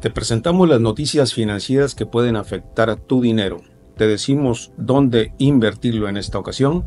Te presentamos las noticias financieras que pueden afectar a tu dinero. Te decimos dónde invertirlo en esta ocasión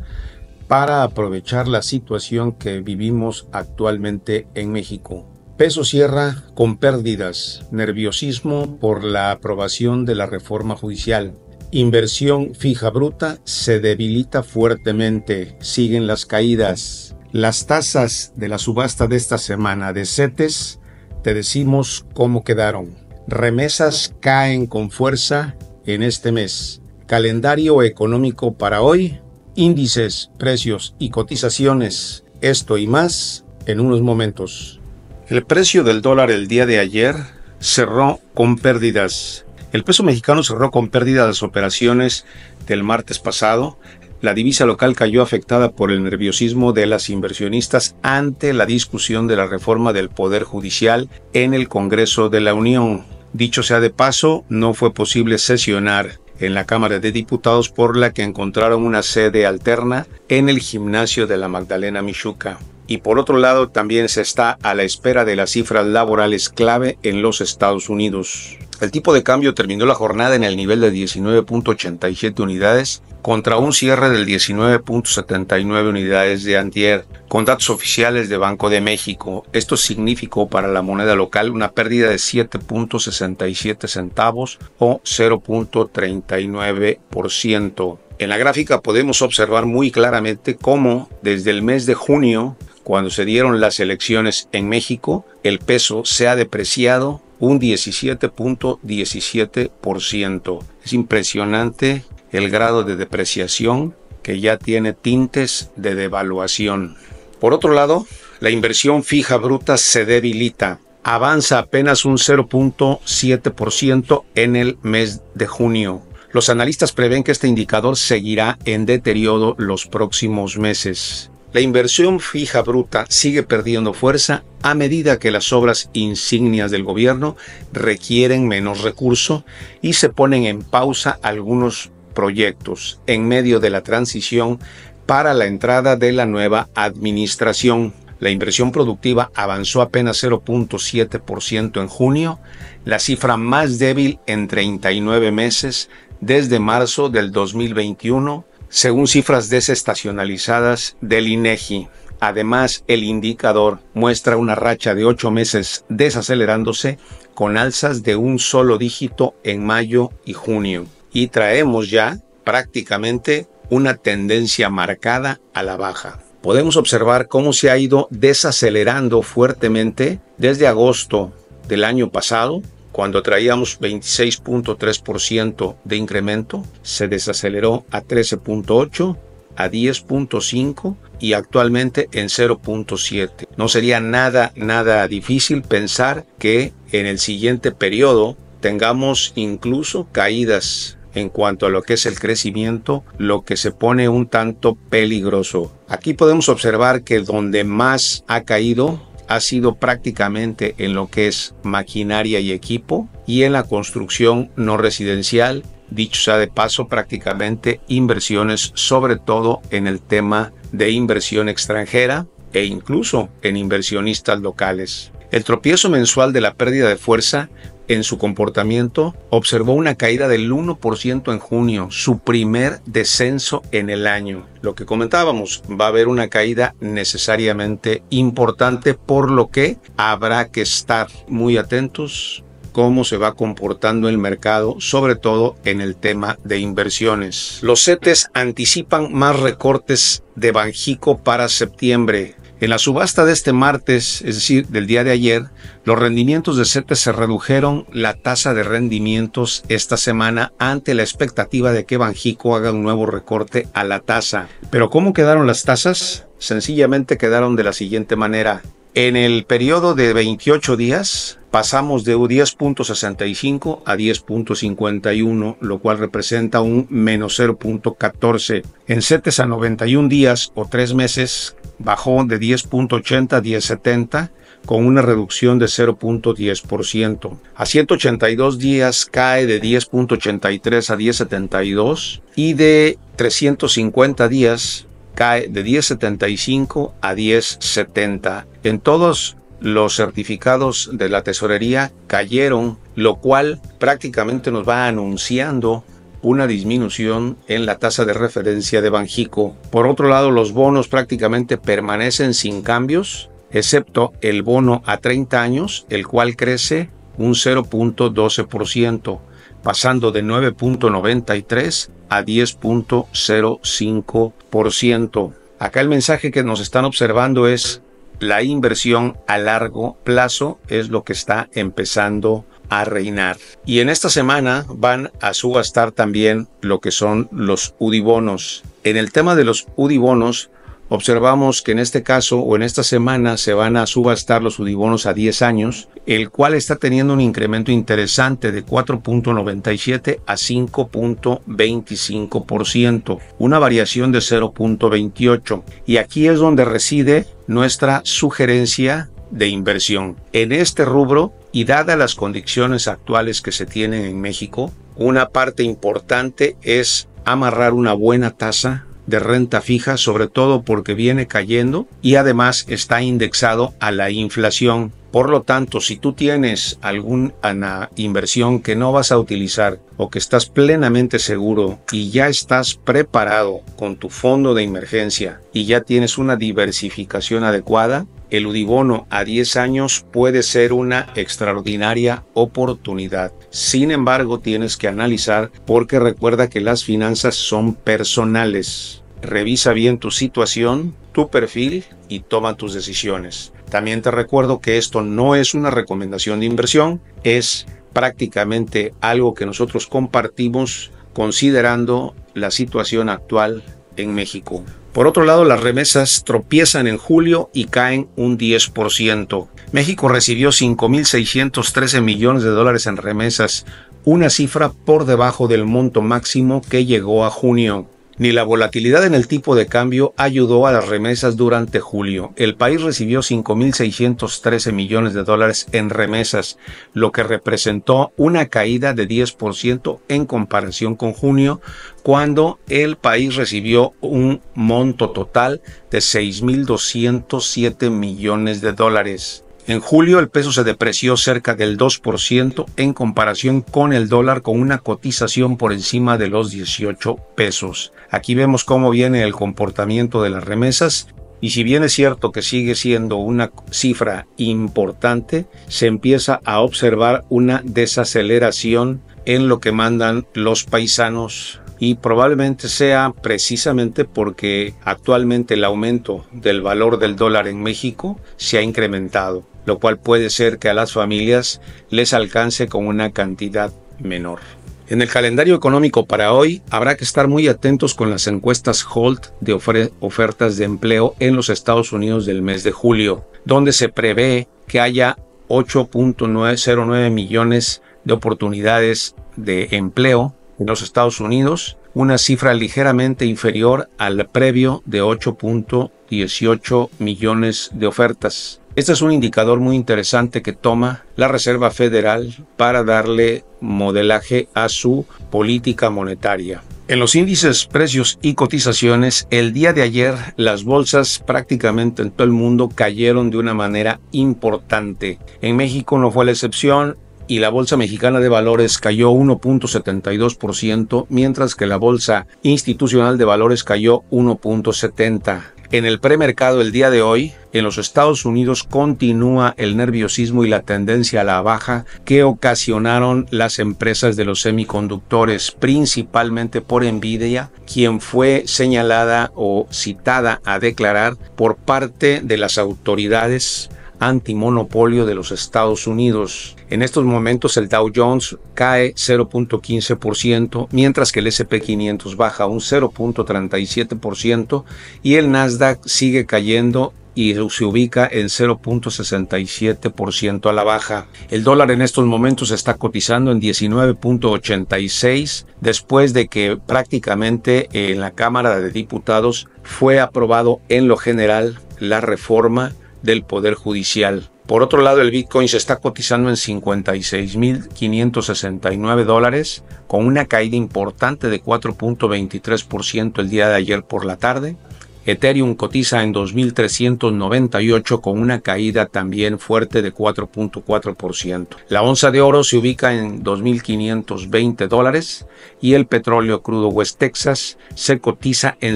para aprovechar la situación que vivimos actualmente en México. Peso cierra con pérdidas, nerviosismo por la aprobación de la reforma judicial. Inversión fija bruta se debilita fuertemente, siguen las caídas. Las tasas de la subasta de esta semana de CETES, te decimos cómo quedaron. Remesas caen con fuerza en este mes. Calendario económico para hoy, índices, precios y cotizaciones, esto y más en unos momentos. El precio del dólar el día de ayer cerró con pérdidas. El peso mexicano cerró con pérdidas de las operaciones del martes pasado. La divisa local cayó afectada por el nerviosismo de las inversionistas ante la discusión de la reforma del Poder Judicial en el Congreso de la Unión. Dicho sea de paso, no fue posible sesionar en la Cámara de Diputados por la que encontraron una sede alterna en el gimnasio de la Magdalena Mixhuca. Y por otro lado, también se está a la espera de las cifras laborales clave en los Estados Unidos. El tipo de cambio terminó la jornada en el nivel de 19.87 unidades contra un cierre del 19.79 unidades de antier, con datos oficiales de Banco de México. Esto significó para la moneda local una pérdida de 7.67 centavos o 0.39%. En la gráfica podemos observar muy claramente cómo desde el mes de junio, cuando se dieron las elecciones en México, el peso se ha depreciado un 17.17%. Es impresionante el grado de depreciación que ya tiene tintes de devaluación. Por otro lado, la inversión fija bruta se debilita. Avanza apenas un 0.7% en el mes de junio. Los analistas prevén que este indicador seguirá en deterioro los próximos meses. La inversión fija bruta sigue perdiendo fuerza a medida que las obras insignias del gobierno requieren menos recursos y se ponen en pausa algunos proyectos en medio de la transición para la entrada de la nueva administración. La inversión productiva avanzó apenas 0.7% en junio, la cifra más débil en 39 meses desde marzo del 2021, según cifras desestacionalizadas del INEGI. Además, el indicador muestra una racha de 8 meses desacelerándose con alzas de un solo dígito en mayo y junio. Y traemos ya prácticamente una tendencia marcada a la baja. Podemos observar cómo se ha ido desacelerando fuertemente desde agosto del año pasado, cuando traíamos 26.3% de incremento, se desaceleró a 13.8%, a 10.5% y actualmente en 0.7%. No sería nada difícil pensar que en el siguiente periodo tengamos incluso caídas en cuanto a lo que es el crecimiento, lo que se pone un tanto peligroso. Aquí podemos observar que donde más ha caído ha sido prácticamente en lo que es maquinaria y equipo y en la construcción no residencial. Dicho sea de paso, prácticamente inversiones, sobre todo en el tema de inversión extranjera e incluso en inversionistas locales. El tropiezo mensual de la pérdida de fuerza en su comportamiento observó una caída del 1% en junio, su primer descenso en el año. Lo que comentábamos, va a haber una caída necesariamente importante, por lo que habrá que estar muy atentos cómo se va comportando el mercado, sobre todo en el tema de inversiones. Los CETES anticipan más recortes de Banxico para septiembre. En la subasta de este martes, es decir, del día de ayer, los rendimientos de CETES se redujeron la tasa de rendimientos esta semana ante la expectativa de que Banxico haga un nuevo recorte a la tasa. Pero ¿cómo quedaron las tasas? Sencillamente quedaron de la siguiente manera. En el periodo de 28 días pasamos de 10.65 a 10.51, lo cual representa un menos 0.14. En CETES a 91 días o 3 meses bajó de 10.80 a 10.70 con una reducción de 0.10%. A 182 días cae de 10.83 a 10.72 y de 350 días cae de 10.75 a 10.70. En todos los certificados de la tesorería cayeron, lo cual prácticamente nos va anunciando una disminución en la tasa de referencia de Banxico. Por otro lado, los bonos prácticamente permanecen sin cambios, excepto el bono a 30 años, el cual crece un 0.12%, pasando de 9.93 a 10.05%. Acá el mensaje que nos están observando es: la inversión a largo plazo es lo que está empezando a reinar. Y en esta semana van a subastar también lo que son los UDIbonos. En el tema de los UDIbonos, observamos que en este caso o en esta semana se van a subastar los UDIbonos a 10 años, el cual está teniendo un incremento interesante de 4.97 a 5.25%, una variación de 0.28. Y aquí es donde reside nuestra sugerencia de inversión. En este rubro, y dadas las condiciones actuales que se tienen en México, una parte importante es amarrar una buena tasa de renta fija, sobre todo porque viene cayendo y además está indexado a la inflación. Por lo tanto, si tú tienes alguna inversión que no vas a utilizar o que estás plenamente seguro y ya estás preparado con tu fondo de emergencia y ya tienes una diversificación adecuada, el UDIbono a 10 años puede ser una extraordinaria oportunidad. Sin embargo, tienes que analizar, porque recuerda que las finanzas son personales. Revisa bien tu situación, tu perfil y toma tus decisiones. También te recuerdo que esto no es una recomendación de inversión, es prácticamente algo que nosotros compartimos considerando la situación actual en México. Por otro lado, las remesas tropiezan en julio y caen un 10%. México recibió 5.613 millones de dólares en remesas, una cifra por debajo del monto máximo que llegó a junio. Ni la volatilidad en el tipo de cambio ayudó a las remesas durante julio. El país recibió 5.613 millones de dólares en remesas, lo que representó una caída de 10% en comparación con junio, cuando el país recibió un monto total de 6.207 millones de dólares. En julio el peso se depreció cerca del 2% en comparación con el dólar, con una cotización por encima de los 18 pesos. Aquí vemos cómo viene el comportamiento de las remesas y si bien es cierto que sigue siendo una cifra importante, se empieza a observar una desaceleración en lo que mandan los paisanos. Y probablemente sea precisamente porque actualmente el aumento del valor del dólar en México se ha incrementado, lo cual puede ser que a las familias les alcance con una cantidad menor. En el calendario económico para hoy habrá que estar muy atentos con las encuestas HOLT de ofertas de empleo en los Estados Unidos del mes de julio, donde se prevé que haya 8.909 millones de oportunidades de empleo en los Estados Unidos, una cifra ligeramente inferior al previo de 8.18 millones de ofertas. Este es un indicador muy interesante que toma la Reserva Federal para darle modelaje a su política monetaria. En los índices, precios y cotizaciones, el día de ayer las bolsas prácticamente en todo el mundo cayeron de una manera importante. En México no fue la excepción, y la Bolsa Mexicana de Valores cayó 1.72%, mientras que la Bolsa Institucional de Valores cayó 1.70%. En el premercado el día de hoy, en los Estados Unidos continúa el nerviosismo y la tendencia a la baja que ocasionaron las empresas de los semiconductores, principalmente por Nvidia, quien fue señalada o citada a declarar por parte de las autoridades antimonopolio de los Estados Unidos. En estos momentos el Dow Jones cae 0.15%, mientras que el S&P 500 baja un 0.37% y el Nasdaq sigue cayendo y se ubica en 0.67% a la baja. El dólar en estos momentos está cotizando en 19.86 después de que prácticamente en la Cámara de Diputados fue aprobado en lo general la reforma del Poder Judicial. Por otro lado, el Bitcoin se está cotizando en $56,569, con una caída importante de 4.23% el día de ayer por la tarde. Ethereum cotiza en 2.398 con una caída también fuerte de 4.4%. La onza de oro se ubica en $2.520 y el petróleo crudo West Texas se cotiza en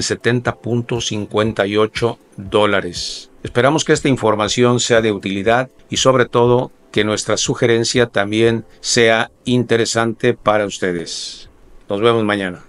$70.58. Esperamos que esta información sea de utilidad y sobre todo que nuestra sugerencia también sea interesante para ustedes. Nos vemos mañana.